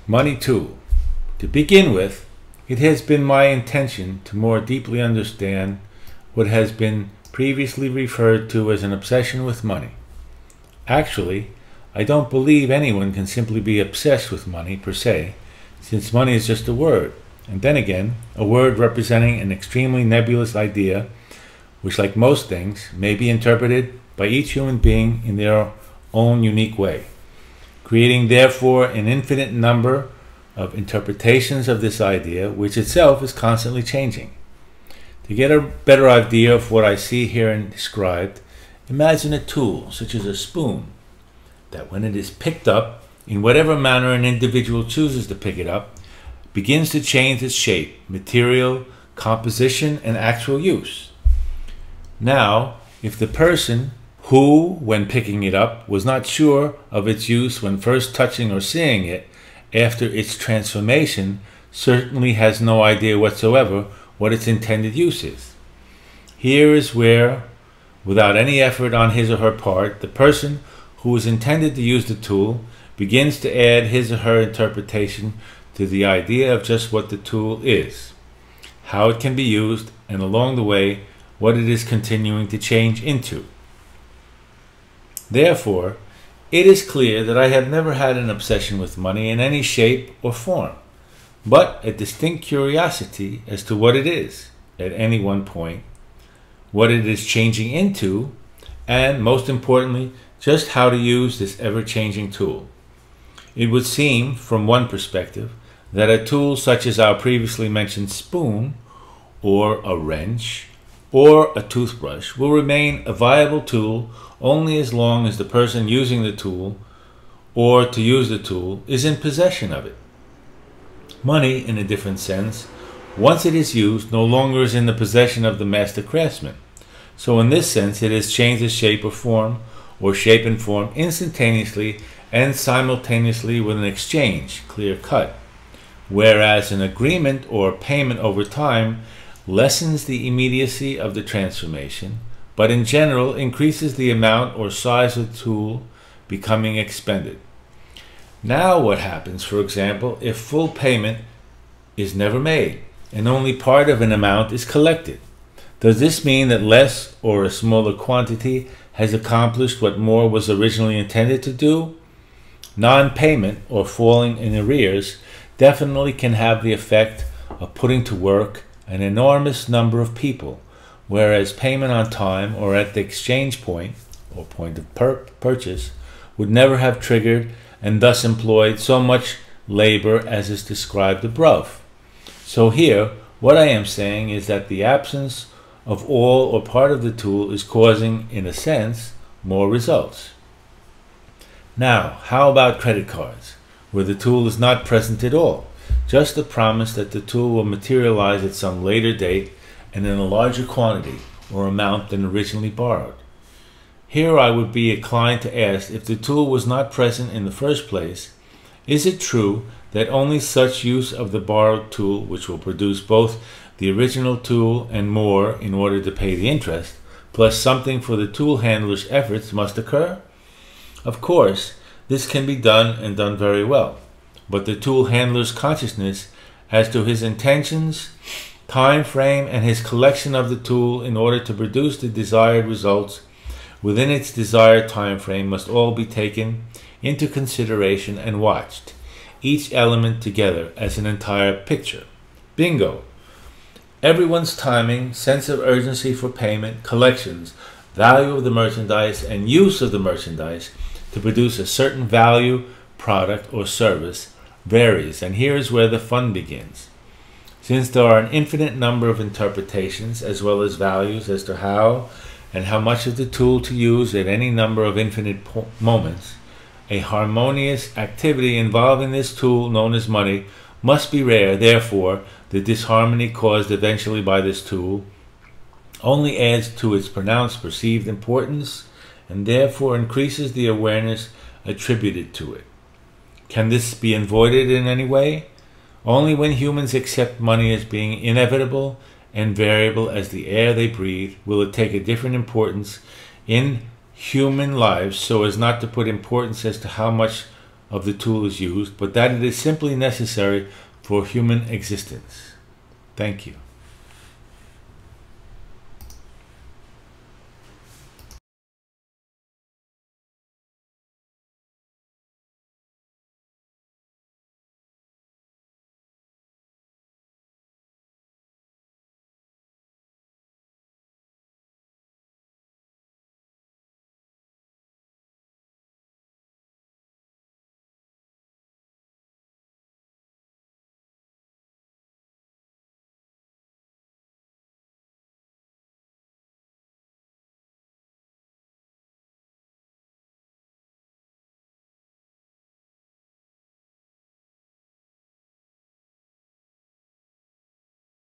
Money tool. To begin with, it has been my intention to more deeply understand what has been previously referred to as an obsession with money. Actually, I don't believe anyone can simply be obsessed with money per se, since money is just a word, and then again, a word representing an extremely nebulous idea which, like most things, may be interpreted by each human being in their own unique way, creating therefore an infinite number of interpretations of this idea, which itself is constantly changing. To get a better idea of what I see here and described, imagine a tool, such as a spoon, that when it is picked up, in whatever manner an individual chooses to pick it up, begins to change its shape, material, composition, and actual use. Now, if the person who, when picking it up, was not sure of its use when first touching or seeing it, after its transformation, certainly has no idea whatsoever what its intended use is. Here is where, without any effort on his or her part, the person who is intended to use the tool begins to add his or her interpretation to the idea of just what the tool is, how it can be used, and along the way, what it is continuing to change into. Therefore, it is clear that I have never had an obsession with money in any shape or form, but a distinct curiosity as to what it is at any one point, what it is changing into, and most importantly, just how to use this ever-changing tool. It would seem, from one perspective, that a tool such as our previously mentioned spoon, or a wrench, or a toothbrush will remain a viable tool only as long as the person using the tool, or to use the tool, is in possession of it. Money, in a different sense, once it is used, no longer is in the possession of the master craftsman. So in this sense, it has changed its shape or form, or shape and form instantaneously and simultaneously with an exchange, clear cut. Whereas an agreement or payment over time lessens the immediacy of the transformation, but in general increases the amount or size of the tool becoming expended. Now what happens, for example, if full payment is never made and only part of an amount is collected? Does this mean that less or a smaller quantity has accomplished what more was originally intended to do? Non-payment or falling in arrears definitely can have the effect of putting to work an enormous number of people, whereas payment on time or at the exchange point or point of purchase would never have triggered and thus employed so much labor as is described above. So here, what I am saying is that the absence of all or part of the tool is causing, in a sense, more results. Now, how about credit cards, where the tool is not present at all, just the promise that the tool will materialize at some later date and in a larger quantity or amount than originally borrowed? Here I would be inclined to ask, if the tool was not present in the first place, is it true that only such use of the borrowed tool, which will produce both the original tool and more in order to pay the interest, plus something for the tool handler's efforts, must occur? Of course, this can be done and done very well, but the tool handler's consciousness as to his intentions, time frame, and his collection of the tool in order to produce the desired results within its desired time frame must all be taken into consideration and watched, each element together as an entire picture. Bingo! Everyone's timing, sense of urgency for payment, collections, value of the merchandise, and use of the merchandise to produce a certain value, product, or service varies, and here is where the fun begins. Since there are an infinite number of interpretations as well as values as to how and how much of the tool to use at any number of infinite moments, a harmonious activity involving this tool known as money must be rare. Therefore, the disharmony caused eventually by this tool only adds to its pronounced perceived importance and therefore increases the awareness attributed to it. Can this be avoided in any way? Only when humans accept money as being inevitable and variable as the air they breathe will it take a different importance in human lives, so as not to put importance as to how much of the tool is used, but that it is simply necessary for human existence. Thank you.